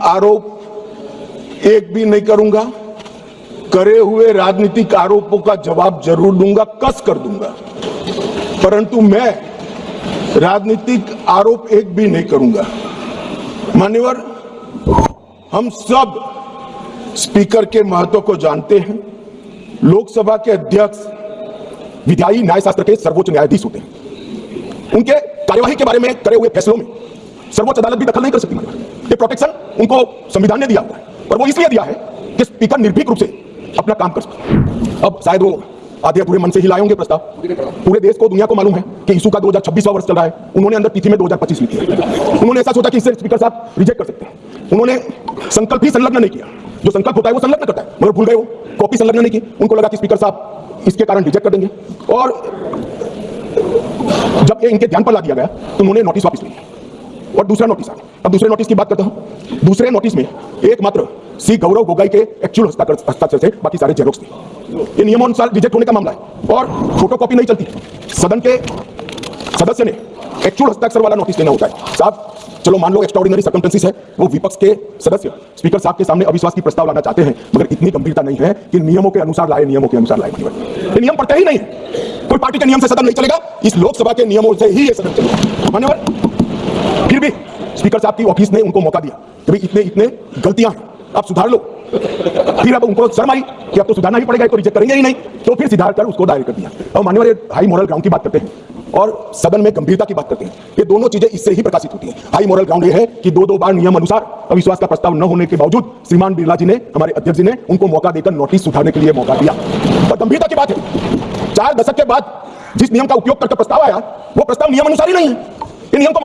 आरोप एक भी नहीं करूंगा। करे हुए राजनीतिक आरोपों का जवाब जरूर दूंगा, कस कर दूंगा, परंतु मैं राजनीतिक आरोप एक भी नहीं करूंगा। मान्यवर, हम सब स्पीकर के महत्व को जानते हैं। लोकसभा के अध्यक्ष विधायी न्याय शास्त्र के सर्वोच्च न्यायाधीश होते हैं। उनके कार्यवाही के बारे में करे हुए फैसलों में सर्वोच्च अदालत भी दखल नहीं कर सकती। ये प्रोटेक्शन उनको संविधान ने दिया हुआ है, और वो इसलिए दिया है कि स्पीकर निर्भीक रूप से अपना काम कर सके। अब शायद वो आधे पूरे मन से ही लाए होंगे प्रस्ताव। पूरे देश को, दुनिया को मालूम है कि इशू का 2026वां वर्ष चल रहा है। उन्होंने अंदर तिथि में 2025 लिखी है। उन्होंने ऐसा सोचा कि इससे स्पीकर साहब रिजेक्ट कर सकते हैं। उन्होंने संकल्प ही संलग्न नहीं किया। जो संकल्प होता है वो संलग्न करता है, मगर भूल गए वो कॉपी संलग्न नहीं की। उनको लगा कि स्पीकर साहब इसके कारण रिजेक्ट कर देंगे, और जब इनके ध्यान पर ला दिया गया तो उन्होंने नोटिस वापस लिया और दूसरा नोटिस आ गया। अब दूसरे नोटिस की बात करता हूं। दूसरे नोटिस में एकमात्र सी गौरव गोगोई के एक्चुअल हस्ताक्षर से बाकी सारे जेरोक्स थे। ये नियमानुसार रिजेक्ट होने का मामला है और फोटोकॉपी नहीं चलती। सदन के सदस्य ने एक्चुअल हस्ताक्षर वाला नोटिस देना होता है। साहब चलो मान लो एक्स्ट्राऑर्डिनरी सर्कमस्टेंसेस है, वो विपक्ष के सदस्य स्पीकर साहब के सामने अविश्वास की प्रस्ताव लाना चाहते हैं, मगर इतनी गंभीरता नहीं है कि नियमों के अनुसार लाए। ये नियम पढ़ते ही नहीं है। कोई पार्टी के नियम से सदन नहीं चलेगा, इस लोकसभा के नियमों से ही ये सदन चलेगा। मान्यवर, फिर भी स्पीकर साहब की ऑफिस ने उनको मौका दिया कि भाई इतने गलतियां हैं, आप सुधार लो। फिर अब उनको शर्म आई कि अब तो सुधारना ही पड़ेगा, तो रिजेक्ट करेंगे ही नहीं, तो फिर सुधार कर उसको दायर कर दिया। और मान्यवर, हाई मोरल ग्राउंड की बात करते हैं और सदन में गंभीरता की बात करते हैं। ये दोनों चीजें इससे ही प्रकाशित होती हैं। हाई मोरल ग्राउंड ये है कि दो बार नियम अनुसार अविश्वास का प्रस्ताव न होने के बावजूद श्रीमान बिरला जी ने, हमारे अध्यक्ष जी ने, उनको मौका देकर नोटिस उठाने के लिए मौका दिया। और गंभीरता की बात है, 4 दशक के बाद जिस नियम का उपयोग करके प्रस्ताव आया, वो प्रस्ताव नियम अनुसार ही नहीं है। ये नियम को